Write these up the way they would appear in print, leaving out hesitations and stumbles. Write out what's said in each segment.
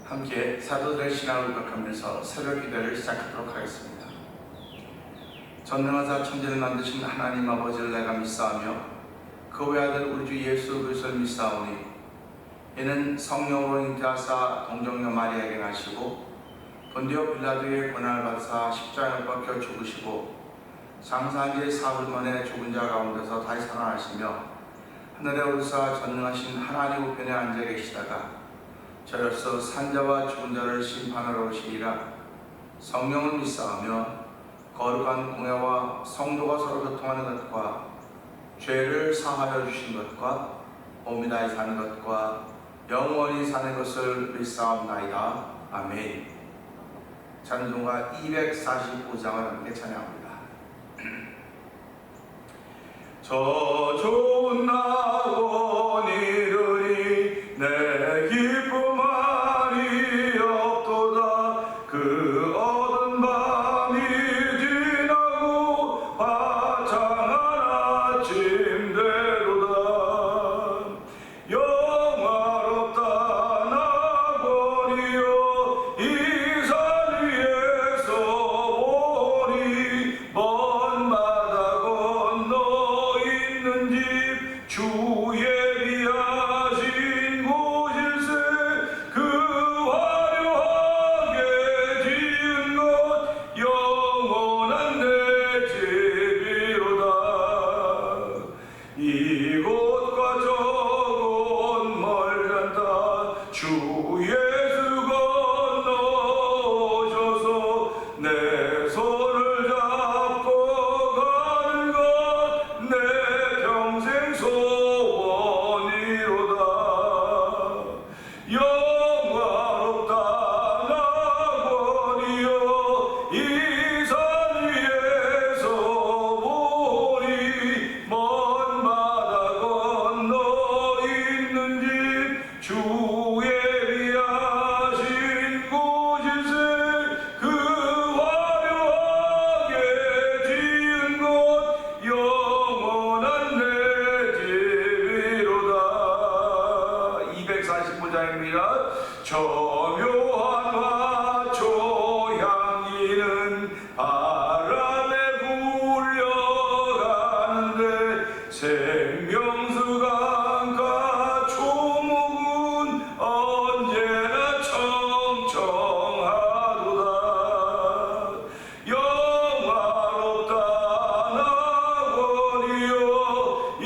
함께 사도들의 신앙을 고백하면서 새벽 기도를 시작하도록 하겠습니다. 전능하사 천지를 만드신 하나님 아버지를 내가 믿사오며 그 외아들 우리 주 예수 그리스도를 믿사오니 이는 성령으로 잉태하사 동정녀 마리아에게 나시고 본디오 빌라도의 고난을 받으사 십자가에 박혀 죽으시고 장사한 지 사흘 만에 죽은 자 가운데서 다시 살아나시며 하늘에 오르사 전능하신 하나님 우편에 앉아 계시다가 저로서 산자와 죽은 자를 심판하러 오시리라. 성령을 믿사오며 거룩한 공회와 성도가 서로 교통하는 것과 죄를 사하여 주신 것과 몸이 다시 사는 것과 영원히 사는 것을 믿사옵나이다. 아멘. 찬송가 245장을 함께 찬양합니다. 저 좋은 낙원 이르리 내 기쁨 아니 없도다. 그 어두운 밤이 지나고 화창한 아침 되도다. 영화롭다 낙원이여 이 산 위에서 보니 먼 바다 건너 있는 집 주 예비하신 곳일세. 그 화려하게 지은 것 영원한 내 집이로다. 이곳과 저곳 멀단다. 주 예수 건너오셔서 내 손을 잡고 가는 것 내 평생 소원이로다. 영화롭다 낙원이여 이 산 위에서 보니 먼 바다 건너 있는 집 주 예비하신 곳일세. 그 화려하게 지은 곳 영원한 내 집이로다. 245장입니다. 저 묘한 화초 향기는 바람에 굴려가는데 생명수 강가 초목은 언제나 청청하도다. 영화롭다 낙원이여 이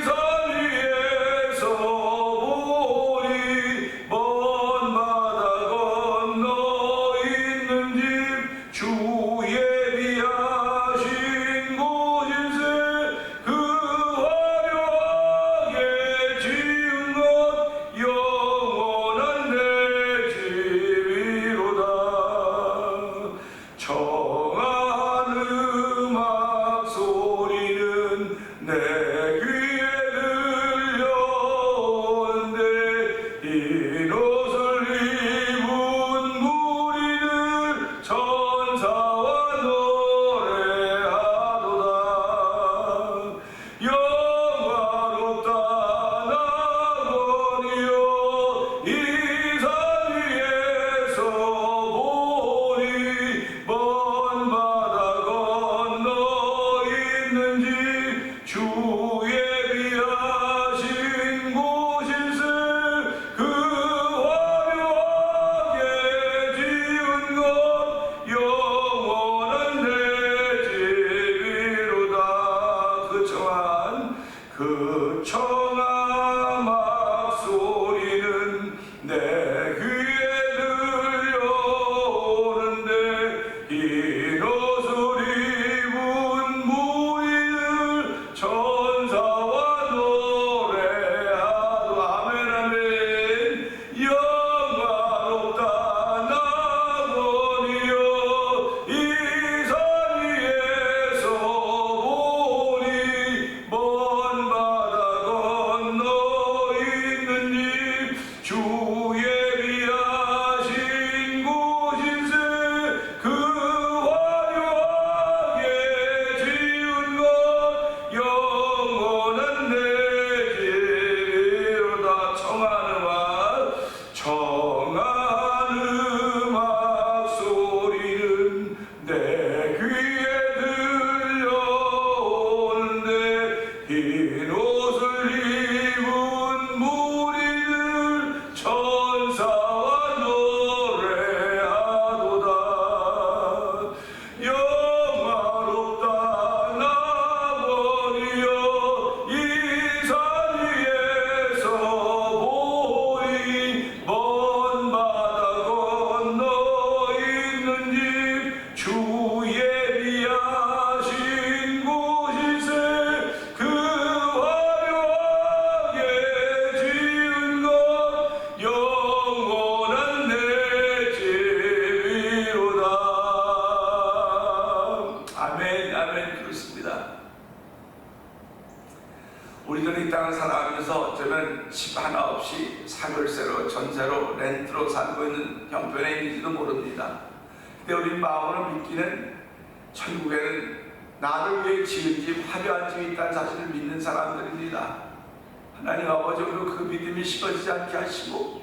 산 위에서 보니 먼 바다 건너 우리들은 이 땅을 살아가면서 어쩌면 집 하나 없이 사글세로 전세로 렌트로 살고 있는 형편에 있는지도 모릅니다. 근데 우리 마음으로 믿기는 천국에는 나를 위해 지은 집, 화려한 집이 있다는 사실을 믿는 사람들입니다. 하나님 아버지, 그 믿음이 식어지지 않게 하시고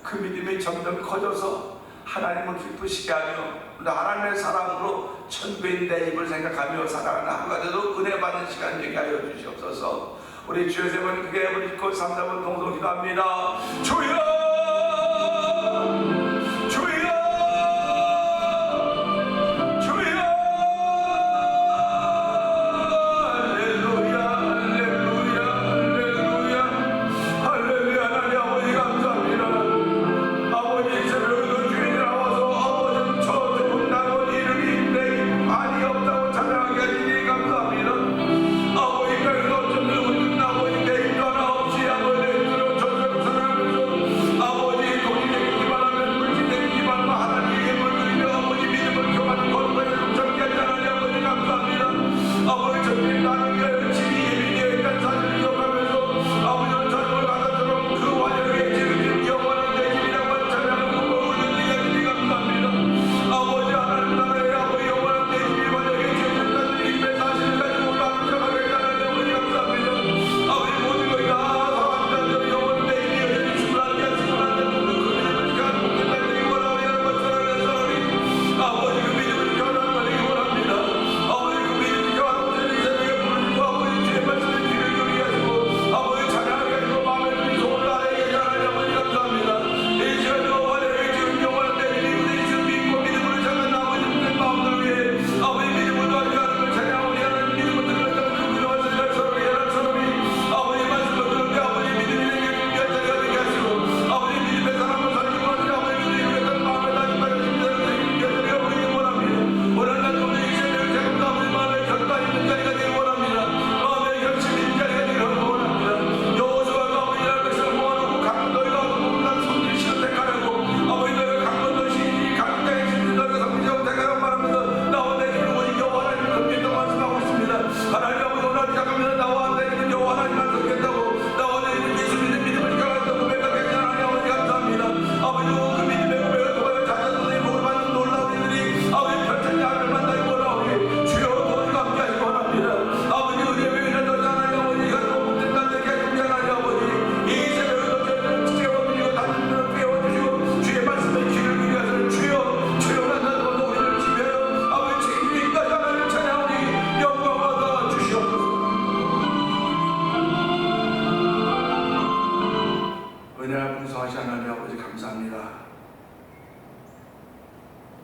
그 믿음이 점점 커져서 하나님을 기쁘시게 하며 하나님의 사랑으로 천국인 내 입을 생각하며 살아가는 하루가 돼도 은혜 받는 시간 되게 하여 주시옵소서. 우리 주여 세 번 크게 입을 잊고 3, 4번 동성 기도합니다. 주여!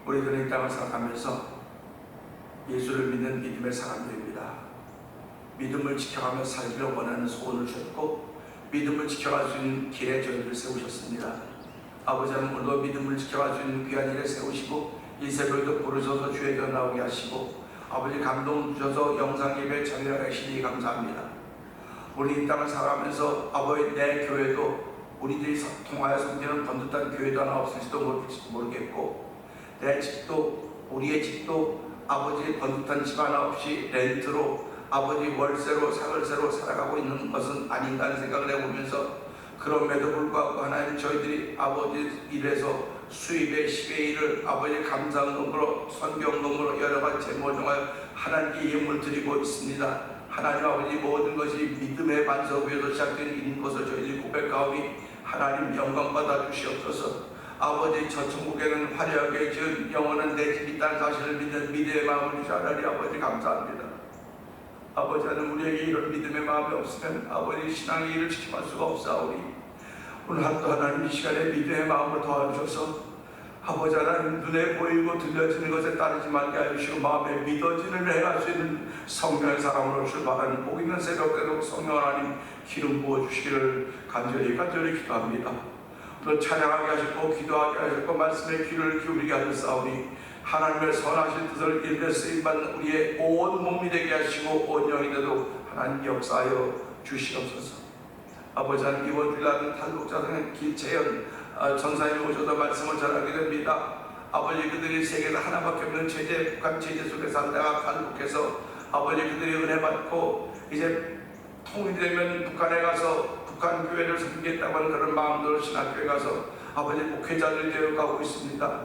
우리들은 이 땅을 살아가면서 예수를 믿는 믿음의 사람들입니다. 믿음을 지켜가며 살기를 원하는 소원을 주셨고 믿음을 지켜갈 수 있는 길에 저희를 세우셨습니다. 아버지 하나님, 오늘도 믿음을 지켜갈 수 있는 귀한 일에 세우시고 이 새벽에도 부르셔서 주에게 나오게 하시고 아버지 감동 주셔서 영상 예배에 참여하게 하시니 감사합니다. 우리 이 땅을 살아가면서 아버지 내 교회도 우리들이 통하여 섬기는 번듯한 교회도 하나 없을지도 모르겠고 내 집도 우리의 집도 아버지 번듯한 집 하나 없이 렌트로 아버지 월세로 사글세로 살아가고 있는 것은 아닌가 하는 생각을 해보면서 그럼에도 불구하고 하나님 저희들이 아버지 일에서 수입의 10의 1을 아버지 감사금으로 선경금으로 여러 가지 제모 중하여 하나님께 예물 드리고 있습니다. 하나님 아버지 모든 것이 믿음의 반석 위에서 시작된 일인 것을 저희들이 고백하오니 하나님 영광 받아 주시옵소서. 아버지 저 천국에는 화려하게 지은 영원한 내 집이 있다는 사실을 믿는 믿음의 마음을 주시하니 아버지 감사합니다. 아버지 하나님 우리에게 이런 믿음의 마음이 없으면 아버지 신앙의 일을 지켜갈 수가 없사오니 오늘 하루도 하나님 이 시간에 믿음의 마음을 더하셔서 아버지 하나님 눈에 보이고 들려지는 것에 따르지 말게 하시고 마음에 믿어지는 행할 수 있는 성령의 사람으로 출발하는 복 있는 새벽에도 성령 하나님 기름 부어주시기를 간절히 기도합니다. 또 찬양하게 하시고 기도하게 하시고 말씀에 귀를 기울이게 하셨사오니 하나님의 선하신 뜻을 일에 쓰임받는 우리의 온 몸이 되게 하시고 온 영이 되도 하나님 역사하여 주시옵소서. 아버지 하나님 이번 주일날은 탈북자들은 김채연 전사님 오셔서 말씀을 전하게 됩니다. 아버지 그들이 세계에서 하나밖에 없는 북한 체제 속에 살다가 탈북해서 아버지 그들이 은혜 받고 이제 통일되면 북한에 가서 북한 교회를 섬기겠다고 하는 그런 마음으로 신학교에 가서 아버지 목회자들이 되어가고 있습니다.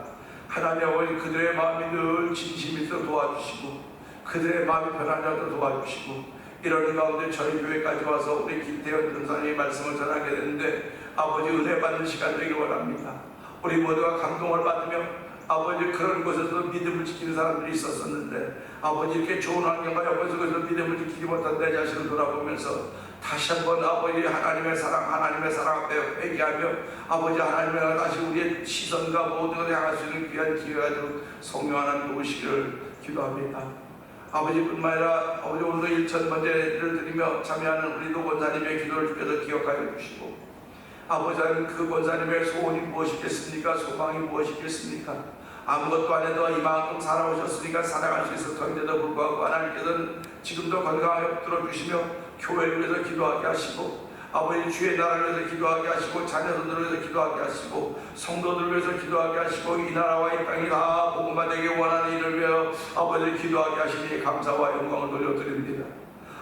하나님 아버지, 그들의 마음이 늘 진심이 있어 도와주시고 그들의 마음이 변하지 않도록 도와주시고, 이런 가운데 저희 교회까지 와서 우리 김태현 전사님의 말씀을 전하게 되는데 아버지 은혜 받는 시간 되길 원합니다. 우리 모두가 감동을 받으며 아버지 그런 곳에서도 믿음을 지키는 사람들이 있었었는데 아버지 이렇게 좋은 환경과 옆에서 그래서 믿음을 지키지 못한 내 자신을 돌아보면서 다시 한번 아버지 하나님의 사랑 앞에 회개하며 아버지 하나님의 다시 우리의 시선과 모든 것을 향할 수 있는 귀한 기회가 되도록 성령 하나님 도우시기를 기도합니다. 아버지뿐만 아니라 아버지 오늘도 1,000번째를 드리며 참여하는 우리 노 권사님의 기도를 주께서 기억하여 주시고, 아버지 하나님 그 권사님의 소원이 무엇이겠습니까? 소망이 무엇이겠습니까? 아무것도 안 해도 이만큼 살아오셨으니까 살아갈 수 있을 터인데도 불구하고 하나님께서는 지금도 건강하게 붙들어 주시며 교회를 위해서 기도하게 하시고 아버지 주의 나라를 위해서 기도하게 하시고 자녀들을 위해서 기도하게 하시고 성도들을 위해서 기도하게 하시고 이 나라와 이 땅이 다 복음화 되기 원하는 일을 위하여 아버지 기도하게 하시니 감사와 영광을 돌려드립니다.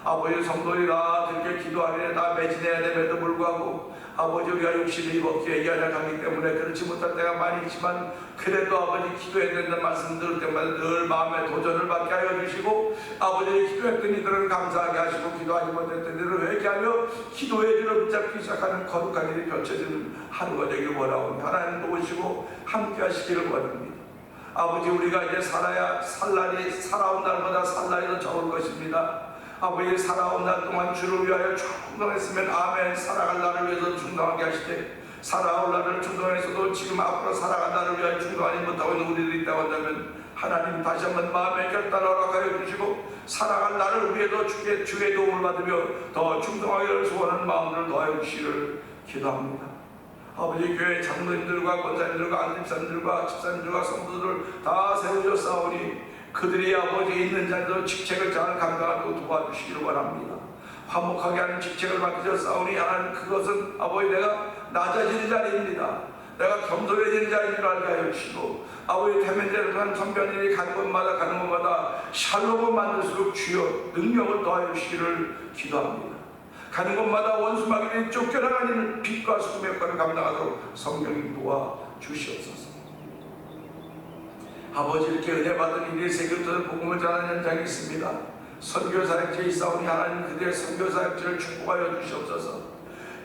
아버지 성도들이 다 그렇게 기도하려 다 매진해야 됨에도 불구하고 아버지 우리가 육신을 입었기에 연약하기 때문에 그렇지 못할 때가 많이 있지만 그래도 아버지 기도해야 된다는 말씀 들을 때마다 늘 마음에 도전을 받게 하여 주시고 아버지 기도했던 이들은 감사하게 하시고 기도하지 못했던 이들은 회개하며 기도의 길을 붙잡기 시작하는 거룩한 일이 펼쳐지는 하루가 되길 원하오니 하나님 도우시고 함께 하시기를 원합니다. 아버지 우리가 이제 살아온 날보다 살날이 더 적을 것입니다. 아버지 살아온 날 동안 주를 위하여 충성했으면 아멘. 살아갈 날을 위해서 충성하게 하시되 살아올 날을 충성해서도 지금 앞으로 살아갈 날을 위하여 충성하지 못하고 있는 우리들이 있다고 한다면 하나님 다시 한번 마음의 결단을 허락하여 주시고 살아갈 날을 위해서 주의 도움을 받으며 더 충성하기를 소원하는 마음을 더하여 주시기를 기도합니다. 아버지 교회 장로님들과 권사님들과 안집사님들과 집사님들과 성도들을 다 세우셨사오니 그들이 아버지 있는 자리도 직책을 잘 감당하도록 도와주시기를 원합니다. 화목하게 하는 직책을 맡기셨사오니 하나님 그것은 아버지 내가 낮아지는 자리입니다. 내가 겸손해지는 자인 줄 알게 하여 주시고 아버지 태면제를 한 선변인이 가는 곳마다 샬롬을 만들수록 주여 능력을 더하여 주시기를 기도합니다. 가는 곳마다 원수마귀들이 쫓겨나가는 빛과 수금의 역할을 감당하도록 성령님 도와 주시옵소서. 아버지 이렇게 은혜 받은 일이 세계부터 복음을 전하는 현장이 있습니다. 선교사역지에 있사오니 하나님 그들의 선교사역지를 축복하여 주시옵소서.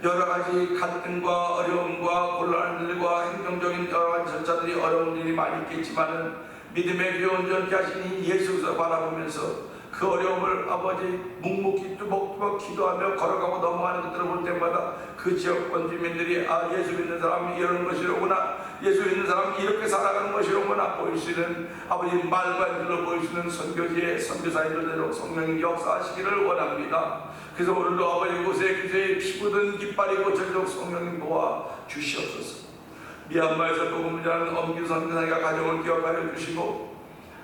여러가지 갈등과 어려움과 곤란들과 행정적인 여러가지 절차들이 어려운 일이 많이 있겠지만은 믿음의 교회 온전케 하시니 예수께서 바라보면서 그 어려움을 아버지 묵묵히 뚜벅뚜벅 기도하며 걸어가고 넘어가는 것들을 볼 때마다 그 지역권 주민들이 예수 믿는 사람이 이러는 것이로구나, 예수 믿는 사람이 이렇게 살아가는 것이로구나 보일 수 있는 아버지 말과 행실로 보일 수 있는 선교지의 선교사님들대로 성령님 역사하시기를 원합니다. 그래서 오늘도 아버지 곳에 그저의 피 묻은 깃발이 고쳐지도록 성령님 도와 주시옵소서. 미얀마에서 복음을 전하는 엄규 선교사님과 가정을 기억하여 주시고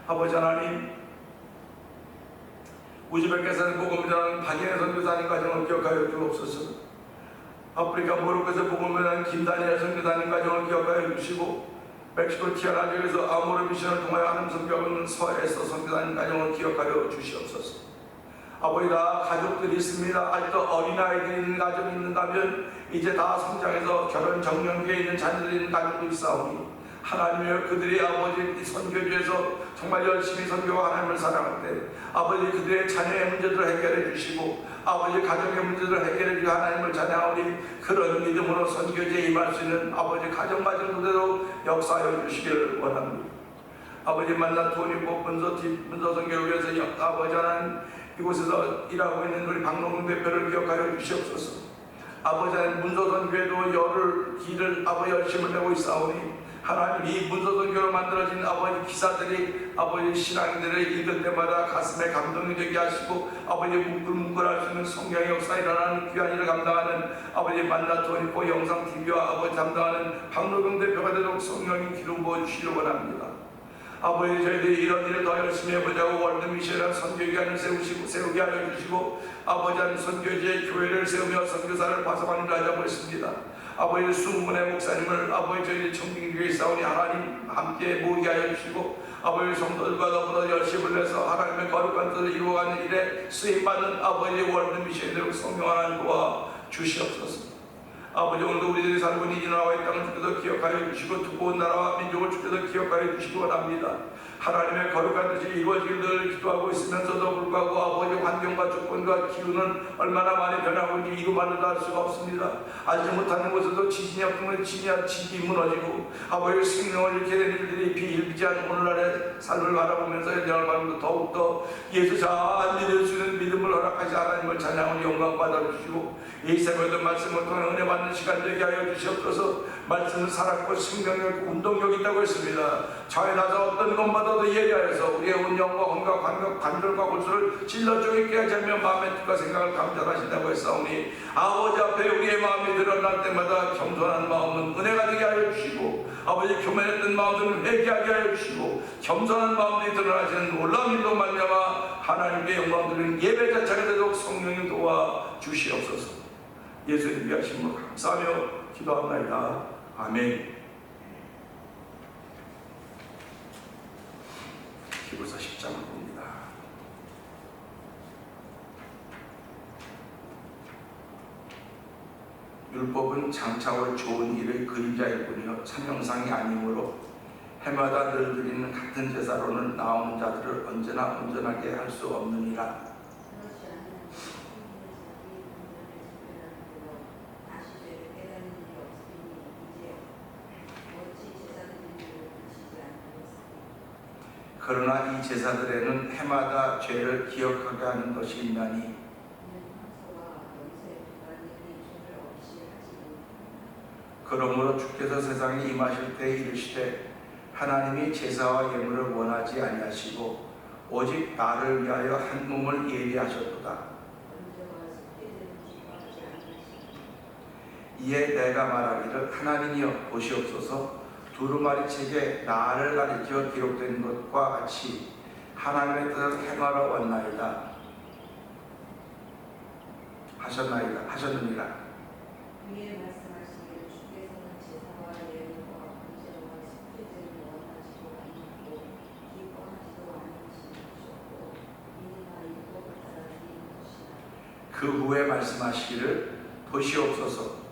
아버지 하나님 우즈베키스탄 복음을 전하는 박인혜 선교사님 가정을 기억하여 주옵소서. 아프리카 모로코에서 복음을 전하는 김다니엘 선교사님 가정을 기억하여 주시고 멕시코 티아라 지역에서 아모르 미션을 통하여 하나님 선교하고 있는 서에서 선교사님 가정을 기억하여 주시옵소서. 아버지 다 가족들이 있습니다. 아직도 어린아이들이 있는 가정이 있는다면 이제 다 성장해서 결혼 정년기에 있는 자녀들이 있는 가정도 있사오니 하나님이여 그들이 아버지 선교지에서 정말 열심히 선교와 하나님을 사랑할 때 아버지 그들의 자녀의 문제들을 해결해 주시고 아버지 가정의 문제들을 해결해 주시고 하나님을 찬양하오니 그런 믿음으로 선교지에 임할 수 있는 아버지 가정가정 그대로 역사하여 주시기를 원합니다. 아버지 만난 돈이고 문서선교를 위해서 아버지 하나님 이곳에서 일하고 있는 우리 박농 대표를 기억하여 주시옵소서. 아버지 하나님 문서선교에도 열을 길을 아버지 열심을 내고 있사오니 하나님 이 문서선교로 만들어진 아버지 기사들이 아버지 신앙들을 읽을 때마다 가슴에 감동이 되게 하시고 아버지 뭉글뭉글할 수 있는 성경의 역사에 일어나는 귀한 일을 감당하는 아버지 만나토니포 영상 TV와 아버지 담당하는 박노경 대표가 되도록 성령이 기름 부어주시기 원합니다. 아버지 저희들이 이런 일을 더 열심히 해보자고 월드미션이라는 선교기관을 세우게 하여 주시고 아버지 하나님 선교지의 교회를 세우며 선교사를 파송하는 일을 하자고 했습니다. 아버지 수문의 목사님을 아버지 저희 청빙교회 싸우니 하나님 함께 모이게 하여 주시고 아버지 성도들과 너무나 열심을 내서 하나님의 거룩한 뜻을 이루어가는 일에 쓰임받는 아버지의 월드 미션대로 성령 하나님 도와 주시옵소서. 아버지 오늘도 우리들이 살고 있는 이 나라와 이 땅을 주께서 기억하여 주시고 두꺼운 나라와 민족을 주께서 기억하여 주시기 원합니다. 하나님의 거룩한 뜻이 이루어지기를 기도하고 있으면서도 불구하고 아버지 환경과 조건과 기후는 얼마나 많이 변하고 있는지 이루만도 알 수가 없습니다. 알지 못하는 곳에도 지진이 없으면 집이 무너지고 아버지 생명을 잃게 된 일들이 비일비재한 오늘날의 삶을 바라보면서 연장을 바라보면서 더욱더 예수 잘 믿을 수 있는 믿음을 허락하시 하나님을 찬양하고 영광 받아주시고 이 새벽에도 말씀을 통해 은혜 받는 시간 되게 하여 주시옵소서. 말씀은 살았고 생명력 운동력이 있다고 했습니다. 자에 나서 어떤 것마다도 예리하여서 우리의 운영과 건강 관절과 골수를 찔러 쪼개게 하지 않으며 마음의 뜻과 생각을 감찰하신다고 했사오니 아버지 앞에 우리의 마음이 드러날 때마다 겸손한 마음은 은혜가 되게 하여 주시고 아버지 교만했던 마음들은 회개하게 하여 주시고 겸손한 마음들이 드러나시는 놀라운 일로 말미암아 하나님께 영광 드리는 예배 자체가 되도록 성령님 도와 주시옵소서. 예수님 위하심으로 감사하며 기도합니다. 아멘. 히브리서 10장을 봅니다. 율법은 장차올 좋은 일의 그림자일 뿐이요 참형상이 아니므로 해마다 늘 드리는 같은 제사로는 나오는 자들을 언제나 온전하게 할 수 없느니라. 그러나 이 제사들에는 해마다 죄를 기억하게 하는 것이 있나니 그러므로 주께서 세상에 임하실 때 이르시되 하나님이 제사와 예물을 원하지 아니하시고 오직 나를 위하여 한 몸을 예비하셨도다. 이에 내가 말하기를 하나님이여 보시옵소서. 두루마리 책에 나를 가리켜 기록된 것과 같이 하나님의 뜻을 행하러 왔나이다 하셨느니라. 위에 말씀하시기를 주께서는 제사와 예물과 번제와 속죄제를 원하지도 아니하고 기뻐하지도 않으시고 이나 율법을 따라 드리는 것이라. 그 후에 말씀하시기를 보시옵소서.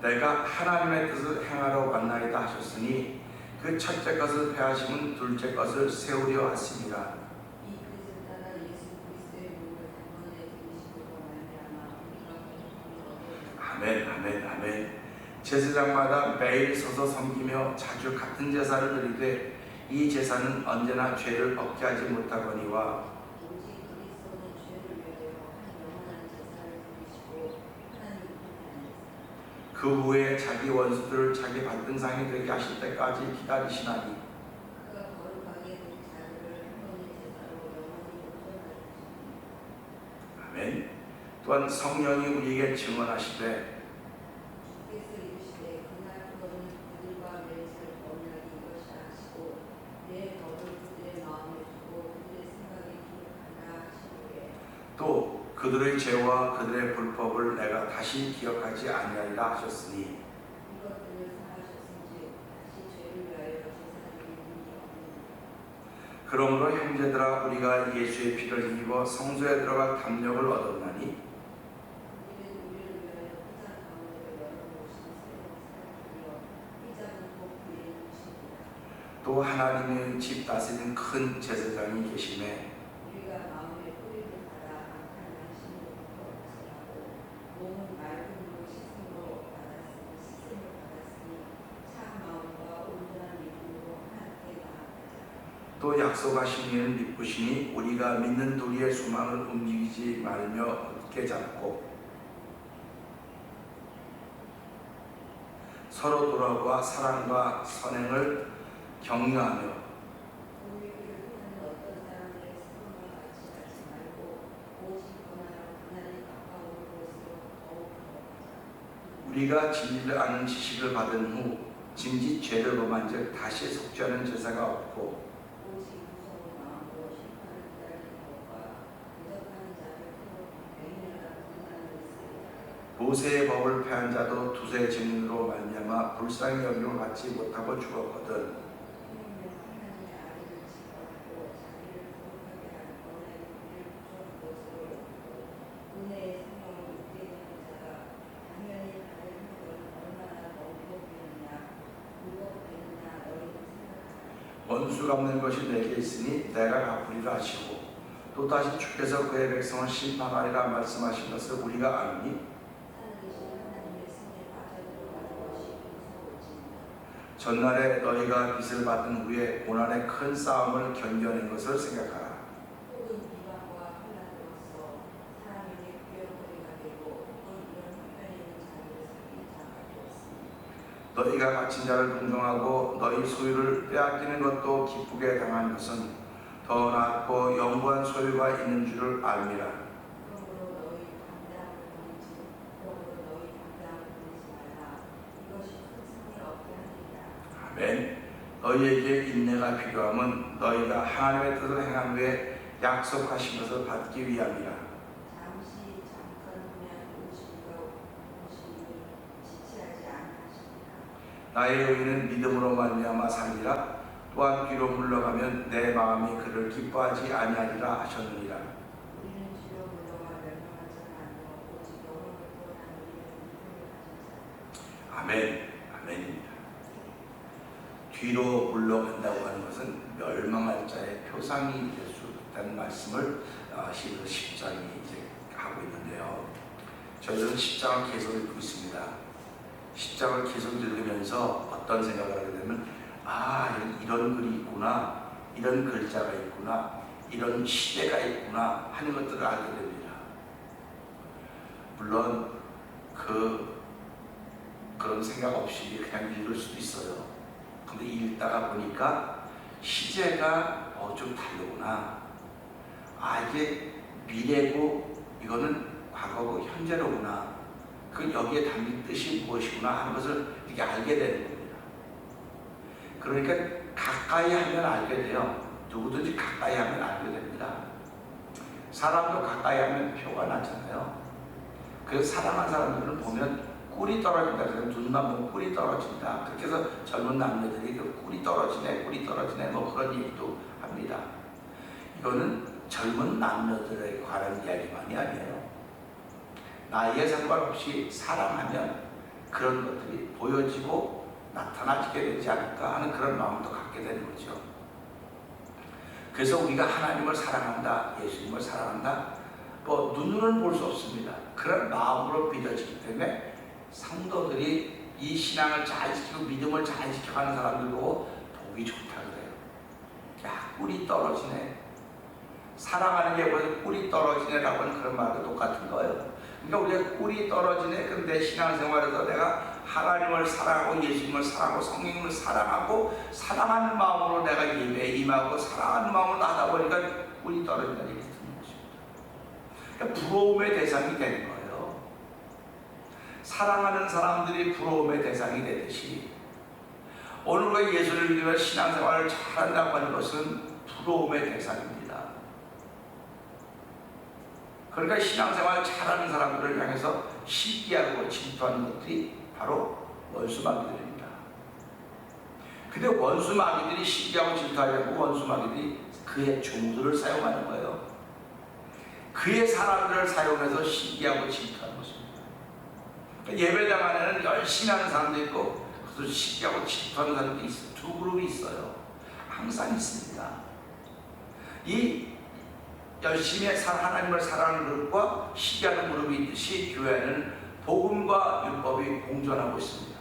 내가 하나님의 뜻을 행하러 왔나이다 하셨으니 그 첫째 것을 폐하심은 둘째 것을 세우려 하심이라. 이 뜻을 따라 예수 그리스도의 몸을 단번에 드리심으로 말미암아 우리가 아멘 아멘 아멘. 제사장마다 매일 서서 섬기며 자주 같은 제사를 드리되 이 제사는 언제나 죄를 얻게 하지 못하거니와 오직 그리스도는 죄를 위하여 한 영원한 제사를 드리시고 하나님 그 후에 자기 원수들을 자기 발등상이 되게 하실 때까지 기다리시나니 그가 거룩하게 된 자들을 한 번의 제사로 영원히 온전하게 하시니 아멘. 또한 성령이 우리에게 증언하시되 주께서 이르시되 그날 너는 그들과 맹세를 범하기 이것이라 하시고 내 법을 그들의 마음에 두고 그들의 생각에 기록하라 하시기에 또 그들의 죄와 그들의 불법을 내가 다시 기억하지 아니하리라 하셨으니 이것들을 사하셨은지 다시 죄를 위하여 제사드릴 일이 없느니라. 그러므로 형제들아 우리가 예수의 피를 입어 성소에 들어갈 담력을 얻었나니 우리는 우리를 위하여 피장 가운데로 열어놓으신 새로운 사람들이여 피장은 곧 그의 육신이라. 또 하나님의 집 다스리는 큰 제사장이 계시매 우리가 마음의 뿌리를 받아 악한 양심으로부터 벗어나고 몸은 맑은 물로 씻음을 받았으니 참 마음과 온전한 믿음으로 하나님께 나아가자. 또 약속하신 이는 믿으시니 우리가 믿는 도리의 소망을 움직이지 말며 굳게 잡고 서로 돌아와 사랑과 선행을 격려하며 우리를 향하는 어떤 사람들의 수고와 같이 하지 말고 오직 권하여 하나님 가까운 곳으로 더욱 더하자. 우리가 진리를 아는 지식을 받은 후 짐짓 죄를 범한 즉 다시 속죄하는 제사가 없고 오직 무서운 마음으로 심판을 기다리는 것과 대적하는 자를 피로 배인을 받는 하나님을 쓰리라. 모세의 법을 폐한 자도 두세 증인으로 말미암아 불쌍히 여김을 받지 못하고 죽었거든. 하나님의 아들을 짓밟고 자기를 거룩하게 하는 언약의 길을 부정한 것으로 여기고 은혜의 성령을 웃게 되는 자가 당연히 다른 행동은 얼마나 더 무겁겠느냐 너희는 생각하라. 원수 갚는 것이 내게 있으니 내가 갚으리라 하시고 또다시 주께서 그의 백성을 심판하리라 말씀하신 것을 우리가 아니 살아계신 하나님의 승에 빠져들어가는 것이 무서울지니라. 전날에 너희가 빚을 받은 후에 고난의 큰 싸움을 견뎌낸 것을 생각하라. 혹은 비방과 혼란으로써 사람에게 구경거리가 되고 혹은 이런 형편에 있는 자들을 사귀는 자가 되었으니 너희가 갇힌 자를 동정하고 너희 소유를 빼앗기는 것도 기쁘게 당한 것은 더 낫고 영원한 소유가 있는 줄을 알미라. 그러므로 너희 담대함을 버리지 말라. 이것이 큰 상을 얻게 하리라. 아멘. 너희에게 인내가 필요함은 너희가 하나님의 뜻을 행한 후에 약속하신 것을 받기 위함이라. 잠깐 후면 오심을 지체하지 않으시리라. 나의 의인은 믿음으로 말미암아 살리라. 또한 뒤로 물러가면 내 마음이 그를 기뻐하지 아니하리라 하셨느니라. 우리는 뒤로 물러가 멸망한 자가 아니요 오직 영혼을 구원하는 이는 믿음을 가진 자라. 아멘. 아멘입니다. 뒤로 물러간다고 하는 것은 멸망할 자의 표상이 될 수 있다는 말씀을 시편 10장이 이제 하고 있는데요. 저희는 10장을 계속 읽고 있습니다. 10장을 계속 읽으면서 어떤 생각을 하게 되면 이런 글이 있구나, 이런 글자가 있구나, 이런 시대가 있구나 하는 것들을 알게 됩니다. 물론 그런 생각 없이 그냥 읽을 수도 있어요. 근데 읽다가 보니까 시제가 좀 다르구나. 이게 미래고 이거는 과거고 현재로구나. 여기에 담긴 뜻이 무엇이구나 하는 것을 이렇게 알게 되는 겁니다. 그러니까 가까이 하면 알게 돼요. 누구든지 가까이 하면 알게 됩니다. 사람도 가까이 하면 표가 나잖아요. 그래서 사랑하는 사람들은 보면 꿀이 떨어진다. 그래서 눈만 보면 꿀이 떨어진다. 그렇게 해서 젊은 남녀들이 꿀이 떨어지네 뭐 그런 얘기도 합니다. 이거는 젊은 남녀들에 관한 이야기만이 아니에요. 나이에 상관없이 사랑하면 그런 것들이 보여지고 나타나지게 되지 않을까 하는 그런 마음도 갖게 되는 거죠. 그래서 우리가 하나님을 사랑한다, 예수님을 사랑한다, 눈으로는 볼 수 없습니다. 그런 마음으로 믿어지기 때문에 성도들이 이 신앙을 잘 지키고 믿음을 잘 지켜가는 사람들 보고 복이 좋다 그래요. 꿀이 떨어지네. 사랑하는 게 뭐예요? 꿀이 떨어지네라고 하는 그런 말도 똑같은 거예요. 그러니까 우리가 꿀이 떨어지네. 그럼 내 신앙생활에서 내가 하나님을 사랑하고 예수님을 사랑하고 성령님을 사랑하고 사랑하는 마음으로 내가 예배에 임하고 사랑하는 마음으로 하다 보니까 꿀이 떨어진다는 얘기 듣는 것입니다. 그러니까 부러움의 대상이 되는 거예요. 사랑하는 사람들이 부러움의 대상이 되듯이 오늘 우리가 예수를 믿으며 신앙생활을 잘한다고 하는 것은 부러움의 대상입니다. 그러니까 신앙생활 잘하는 사람들을 향해서 시기하고 질투하는 것들이 바로 원수마귀들입니다. 근데 원수마귀들이 시기하고 질투하려고 원수마귀들이 그의 종들을 사용하는 거예요. 그의 사람들을 사용해서 시기하고 질투하는 것입니다. 그러니까 예배당 안에는 열심히 하는 사람도 있고 또 시기하고 질투하는 사람도 있어요. 두 그룹이 있어요. 항상 있습니다. 이 열심히 하나님을 사랑하는 그룹과 시기하는 그룹이 있듯이 교회는 복음과 율법이 공존하고 있습니다.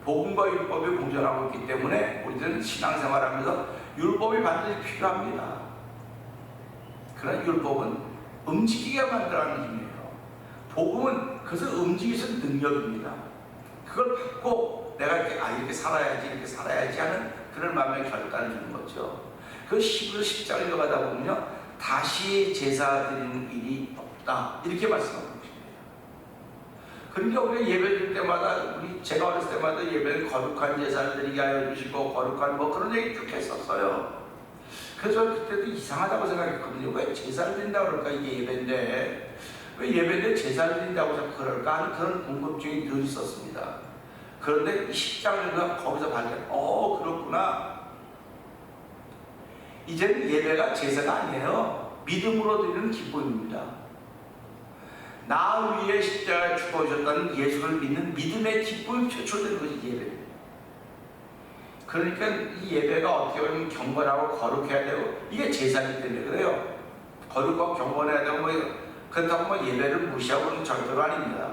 복음과 율법이 공존하고 있기 때문에 우리들은 신앙생활하면서 율법이 반드시 필요합니다. 그러나 율법은 움직이게 만들어가는 힘이에요. 복음은 그것을 움직일 수 있는 능력입니다. 그걸 받고 내가 이렇게 살아야지 하는 그런 마음의 결단을 주는 거죠. 그 10장 읽어가다 보면요, 다시 제사 드리는 일이 없다 이렇게 말씀하고 있습니다. 그러니까 우리가 예배 드릴 때마다 제가 어렸을 때마다 예배는 거룩한 제사를 드리게 하여 주시고 거룩한 그런 얘기 쭉 했었어요. 그래서 그때도 이상하다고 생각했거든요. 왜 제사를 드린다고 그럴까? 이게 예배인데 왜 예배인데 제사를 드린다고 자꾸 그럴까 하는 그런 궁금증이 늘 있었습니다. 그런데 10장을 거기서 발견, 그렇구나. 이제는 예배가 제사가 아니에요. 믿음으로 드리는 기쁨입니다. 나 위에 십자가에 죽어오셨다는 예수를 믿는 믿음의 기쁨이 표출되는 것이 예배입니다. 그러니까 이 예배가 어떻게 보면 경건하고 거룩해야 되고, 이게 제사이기 때문에 그래요. 거룩하고 경건해야 되고, 그렇다고 예배를 무시하고 그런 절대로 아닙니다.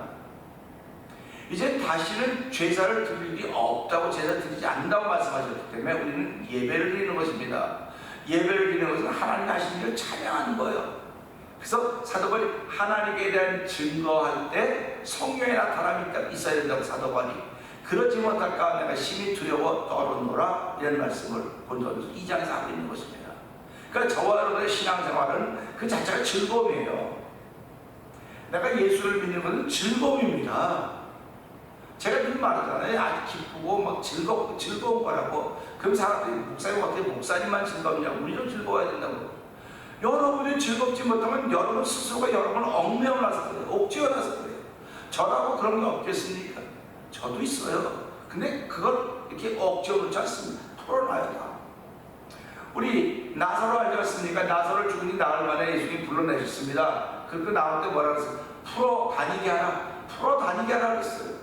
이제 다시는 제사를 드릴 일이 없다고, 제사 드리지 않는다고 말씀하셨기 때문에 우리는 예배를 드리는 것입니다. 예배를 드리는 것은 하나님 하신 일을 찬양하는 거예요. 그래서 사도 바울이 하나님에 대한 증거할 때 성령의 나타남이 있어야 된다고 사도 바울이, 그러지 못할까 내가 심히 두려워 떨었노라, 이런 말씀을 본토에서 2장에서 하고 있는 것입니다. 그러니까 저와 여러분의 신앙생활은 그 자체가 즐거움이에요. 내가 예수를 믿는 것은 즐거움입니다. 제가 늘 말하잖아요. 아주 기쁘고 막 즐거운 거라고. 그럼 사람들이 목사님 어떻게 목사님만 즐겁냐고. 우리도 즐거워야 된다고. 여러분이 즐겁지 못하면 여러분 스스로가 여러분을 얽매어놔서 그래요. 옥죄어놔서 그래요. 저라고 그런 게 없겠습니까? 저도 있어요. 근데 그걸 이렇게 억지어놓지 않습니다. 털어놔야 돼. 우리 나사로 알지 않습니까? 나사로를 죽은 지 나흘 만에 예수님이 불러내셨습니다. 그렇게 나올 때 뭐라 그랬어요? 풀어 다니게 하라 그랬어요.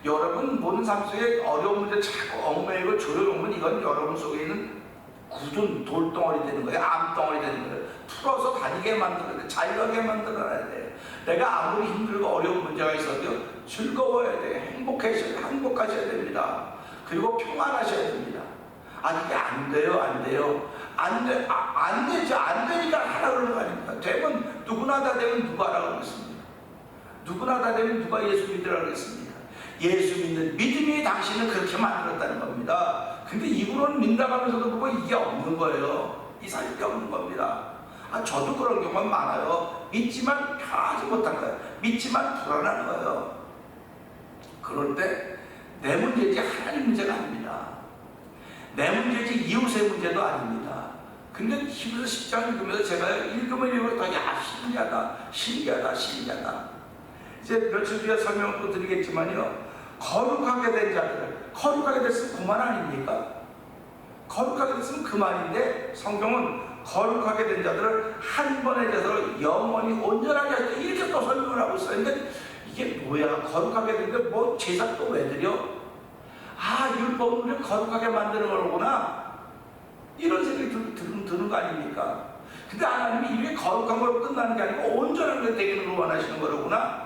여러분 모든 삶 속에 어려운 문제 자꾸 얽매이고 조여놓으면 이건 여러분 속에 있는 굳은 돌덩어리 되는 거예요. 암덩어리 되는 거예요. 풀어서 다니게 만들어야 돼. 자유하게 만들어야 돼. 내가 아무리 힘들고 어려운 문제가 있어도 즐거워야 돼. 행복하셔야 됩니다. 그리고 평안하셔야 됩니다. 이게 안 돼요. 안 되죠. 안 되니까 하라 그러는 거 아닙니까? 되면 누구나 다 되면 누가 하라고 그러겠습니까? 누구나 다 되면 누가 예수 믿으라고 그러겠습니까? 예수 믿는 믿음이 당신을 그렇게 만들었다는 겁니다. 근데 이분은 믿나가면서도 보고 이게 없는 거예요. 이 사실이 없는 겁니다. 저도 그런 경우가 많아요. 믿지만 편하지 못한 거예요. 믿지만 불안한 거예요. 그럴 때 내 문제지 하나님 문제가 아닙니다. 내 문제지 이웃의 문제도 아닙니다. 근데 히브리서 10장 읽으면서 제가 읽으면 신기하다. 이제 며칠 뒤에 설명을 또 드리겠지만요. 거룩하게 된 자들, 거룩하게 됐으면 그만 아닙니까? 거룩하게 됐으면 그만인데 성경은 거룩하게 된 자들을 한 번의 제사로 영원히 온전하게 하셨다, 이렇게 또 설명을 하고 있어요. 근데 이게 뭐야? 거룩하게 됐는데 뭐 제사 또 왜 드려? 율법을 거룩하게 만드는 거구나, 이런 생각이 드는 거 아닙니까? 근데 하나님이 이게 거룩한 걸로 끝나는 게 아니고 온전한 걸 되기는 걸 원하시는 거로구나.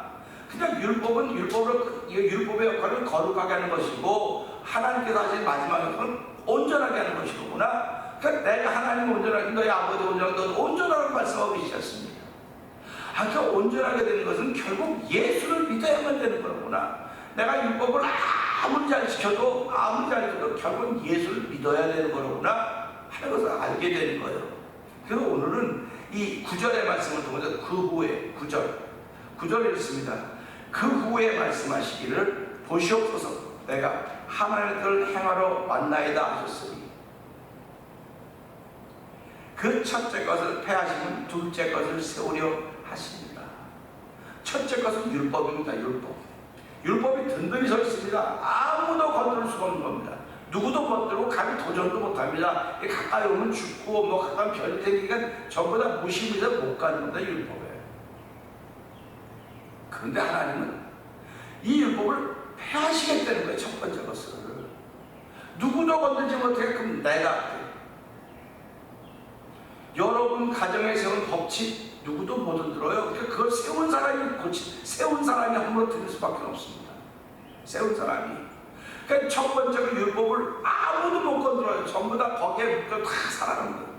그냥 율법의 역할은 거룩하게 하는 것이고, 하나님께서 하신 마지막 역할은 온전하게 하는 것이로구나. 그러니까 내가 하나님을 온전하게, 너희 아버지 온전하게, 너도 온전하라고 말씀하고 계시지 않습니까? 그러니까 온전하게 되는 것은 결국 예수를 믿어야만 되는 거구나. 내가 율법을 아무리 잘 지켜도 결국은 예수를 믿어야 되는 거구나 하는 것을 알게 되는 거예요. 그래서 오늘은 이 9절의 말씀을 통해서 그 후에 9절에 있습니다. 그 후에 말씀하시기를 보시옵소서, 내가 하나님의 뜻을 행하러 왔나이다 하셨으니, 그 첫째 것을 폐하시면 둘째 것을 세우려 하십니다. 첫째 것은 율법입니다. 율법이 든든히 서 있습니다. 아무도 건드릴 수가 없는 겁니다. 누구도 건드리고 감히 도전도 못합니다. 가까이 오면 죽고 가까이 별이 생기니까 전부 다 무시해서 못 가는 겁니다. 율법에. 그런데 하나님은 이 율법을 폐하시겠다는 거예요. 첫 번째 것을. 누구도 건들지 못해. 그럼 내가 여러분 가정에 세운 법칙 누구도 못 흔들어요. 그러니까 그걸 세운 사람이 함부로 들을 수밖에 없습니다. 세운 사람이. 그러니까 첫 번째로 율법을 아무도 못 건드려요. 전부 다 거기에 묶여 다 살아가는 거예요.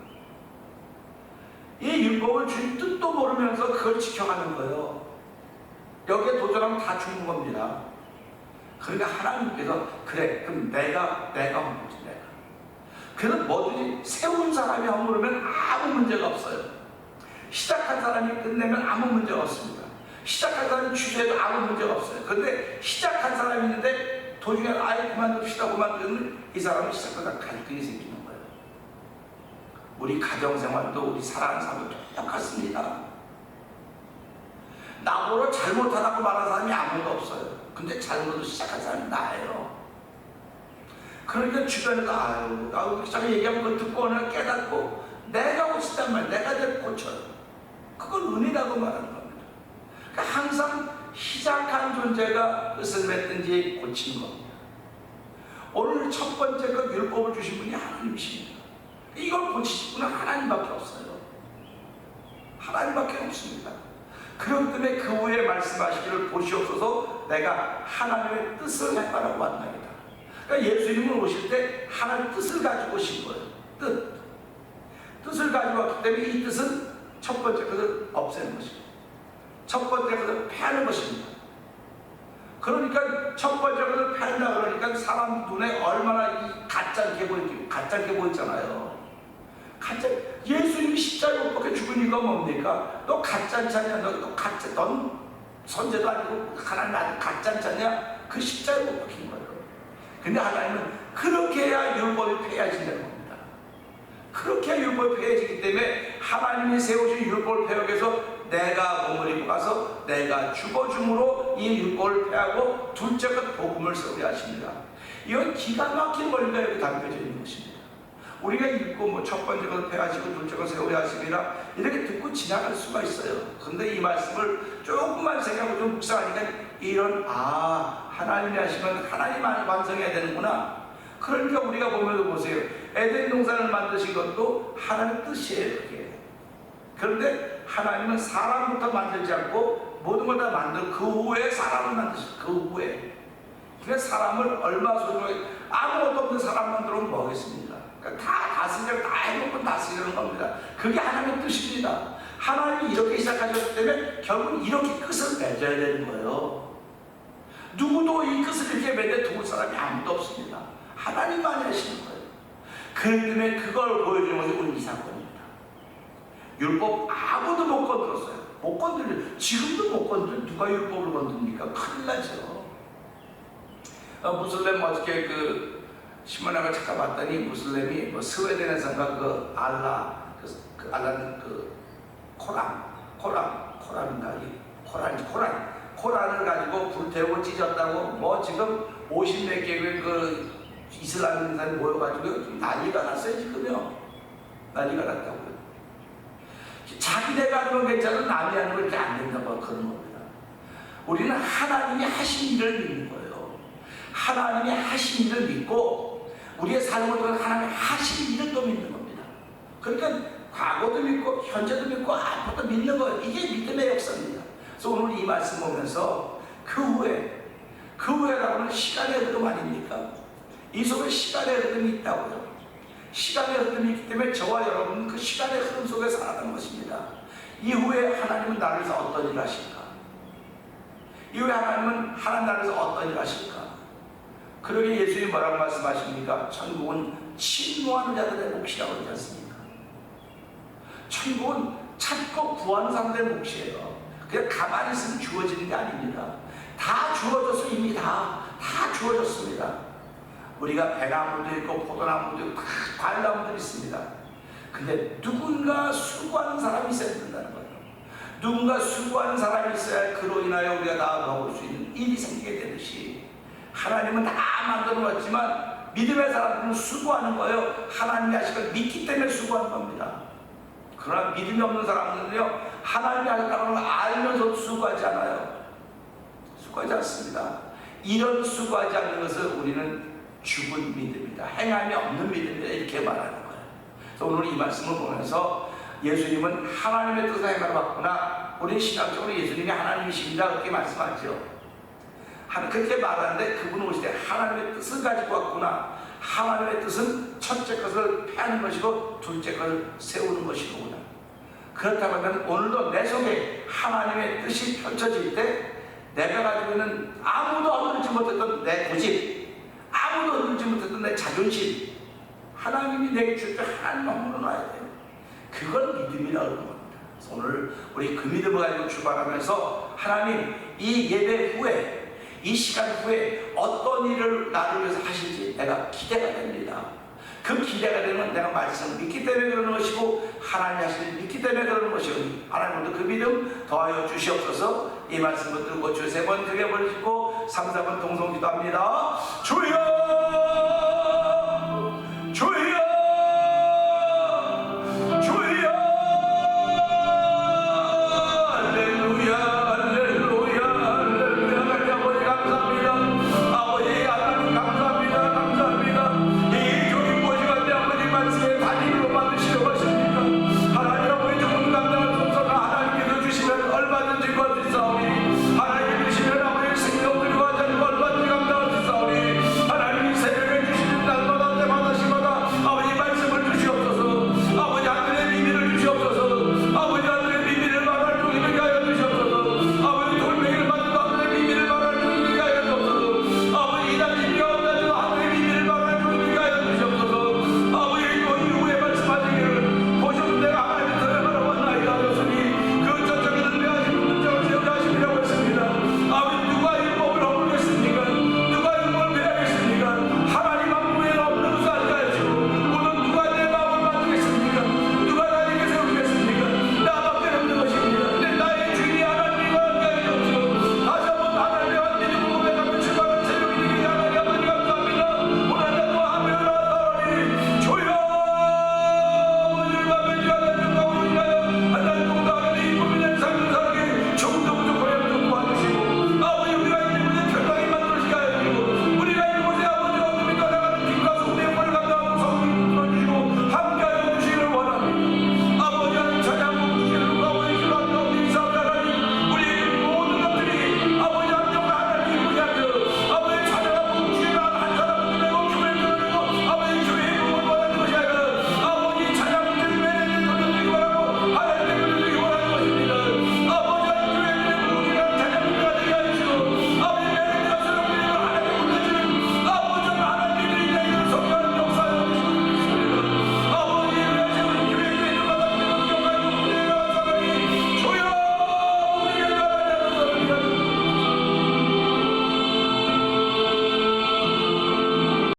이 율법을 주인 뜻도 모르면서 그걸 지켜가는 거예요. 여기에 도전하면 다 죽는 겁니다. 그러니까 하나님께서 그래, 그럼 내가 허물지, 내가. 그래서 뭐든지 세운 사람이 허물으면 아무 문제가 없어요. 시작한 사람이 끝내면 아무 문제가 없습니다. 시작한 사람이 취소해도 아무 문제가 없어요. 그런데 시작한 사람이 있는데 도중에 그만둡시다 그만두면 이 사람은 시작하다 갈등이 생기는 거예요. 우리 가정생활도 우리 사랑하는 삶도 똑같습니다. 나보고 잘못하다고 말하는 사람이 아무도 없어요. 근데 잘못을 시작한 사람이 나예요. 그러니까 주변에서 아유 자꾸 얘기하면 그걸 듣고 오늘 깨닫고 내가 고친단 말이야. 내가 늘 고쳐요. 그건 은혜라고 말하는 겁니다. 그러니까 항상 시작한 존재가 끝을 맺든지 고치는 겁니다. 오늘 첫 번째 그 율법을 주신 분이 하나님이십니다. 이걸 고치실 분은 하나님밖에 없어요. 하나님밖에 없습니다. 그렇기 때문에 그 후에 말씀하시기를 보시옵소서 내가 하나님의 뜻을 행하라고 왔나이다. 그러니까 예수님은 오실 때 하나님의 뜻을 가지고 오신 거예요. 뜻을 가지고 왔기 때문에 이 뜻은 첫 번째 것을 없애는 것입니다. 첫 번째 것을 폐하는 것입니다. 그러니까 첫 번째 것을 폐한다 그러니까 사람 눈에 얼마나 이 가짜게 보이잖아요. 예수님이 십자가에 못 박혀 죽은 이유가 뭡니까? 너 가짜지 않냐? 넌 선제도 아니고 하나님 아들 가짜지 않냐? 그 십자가에 못 박힌 거예요. 근데 하나님은 그렇게 해야 율법이 폐해진다는 겁니다. 그렇게 해야 율법이 폐해지기 때문에 하나님이 세우신 율법을 폐하기 위해서 내가 몸을 입고 가서 내가 죽어줌으로 이 율법을 폐하고 둘째 것 복음을 세우게 하십니다. 이건 기가 막힌 원리가 여기 담겨져 있는 것입니다. 우리가 읽고 뭐 첫 번째 것을 폐하시고 둘째 것을 세우게 하십니다. 이렇게 듣고 지나갈 수가 있어요. 근데 이 말씀을 조금만 생각하고 좀 묵상하니까 이런 하나님이 하시면 하나님 안에 완성해야 되는구나. 그러니까 우리가 보면서 보세요. 에덴 동산을 만드신 것도 하나님의 뜻이에요. 그게. 그런데 하나님은 사람부터 만들지 않고 모든 걸 다 만들고 그 후에 사람을 만드셨어요. 그 후에. 그래서 사람을 얼마 소중하게 아무것도 없는 사람 만들면 뭐겠습니까? 그러니까 다 다스리려고 다 해놓고 다스리려는 겁니다. 그게 하나님의 뜻입니다. 하나님이 이렇게 시작하셨기 때문에 결국 이렇게 끝을 맺어야 되는 거예요. 누구도 이 끝을 이렇게 맺어 도울 사람이 아무도 없습니다. 하나님만이 하시는 거예요. 그렇기 때문에 그걸 보여주는 것이 오늘 이 사건입니다. 율법 아무도 못 건드렸어요. 못 건드려. 지금도 못 건드려. 누가 율법을 건드립니까? 큰일 나죠. 무슬림 어저께 그 신문학을 잠깐 봤더니 무슬림이 뭐 스웨덴에서인가 그 알라는 그 코란을 가지고 불태우고 찢었다고 뭐 지금 50몇 개의 그 이슬람 인사들이 모여가지고 난리가 났어요. 지금요. 난리가 났다고요. 자기네가 하는 건 괜찮아 남이 하는 건 이렇게 안 된다고 그런 겁니다. 우리는 하나님이 하신 일을 믿는 거예요. 하나님이 하신 일을 믿고 우리의 삶을 통해 하나님이 하신 일을 또 믿는 겁니다. 그러니까 과거도 믿고 현재도 믿고 앞으로도 믿는 거예요. 이게 믿음의 역사입니다. 그래서 오늘 이 말씀 보면서 그 후에라고 하는 시간의 흐름 아닙니까? 이 속에 시간의 흐름이 있다고요. 시간의 흐름이 있기 때문에 저와 여러분은 그 시간의 흐름 속에 살아가는 것입니다. 이후에 하나님은 나를 위해서 어떤 일을 하실까? 이후에 하나님은 하나님 나를 위해서 어떤 일을 하실까? 그러게 예수님이 뭐라고 말씀하십니까? 천국은 침노하는 자들의 몫이라고 그러지 않습니까? 천국은 찾고 구하는 사람들의 몫이에요. 그냥 가만히 있으면 주어지는 게 아닙니다. 다 주어져서 이미 다 주어졌습니다. 우리가 배나무도 있고 포도나무도 있고 과일나무도 있습니다. 근데 누군가 수고하는 사람이 있어야 된다는 거예요. 누군가 수고하는 사람이 있어야 그로 인하여 우리가 나아가볼 수 있는 일이 생기게 되듯이 하나님은 다 만들어 놨지만 믿음의 사람들은 수고하는 거예요. 하나님이 하실 걸 믿기 때문에 수고하는 겁니다. 그러나 믿음이 없는 사람들은요 하나님이 하신다는 걸 알면서도 수고하지 않아요. 수고하지 않습니다. 이런 수고하지 않는 것을 우리는 죽은 믿음이다. 행함이 없는 믿음이다. 이렇게 말하는 거예요. 그래서 오늘 이 말씀을 보면서 예수님은 하나님의 뜻을 행하셨구나. 우리 신학적으로 예수님이 하나님이십니다. 그렇게 말씀하죠. 그렇게 말하는데 그분은 오실 때 하나님의 뜻을 가지고 왔구나. 하나님의 뜻은 첫째 것을 폐하는 것이고 둘째 것을 세우는 것이구나. 그렇다고 하면 오늘도 내 속에 하나님의 뜻이 펼쳐질 때 내가 가지고 있는 아무도 흔들지 못했던 내 고집, 아무도 흔들지 못했던 내 자존심, 하나님이 내게 줄 때 하나님만 물어놔야 돼요. 그걸 믿음이라고 하는 겁니다. 그래서 오늘 우리 그 믿음을 가지고 출발하면서 하나님 이 예배 후에 이 시간 후에 어떤 일을 나를 위해서 하실지 내가 기대가 됩니다. 그 기대가 되면 내가 말씀을 믿기 때문에 그러는 것이고 하나님이 하시는 믿기 때문에 그러는 것이고 하나님도 그 믿음 더하여 주시옵소서. 이 말씀 붙들고 주 3번 크게 부르시고 3, 4번 동성기도합니다. 주여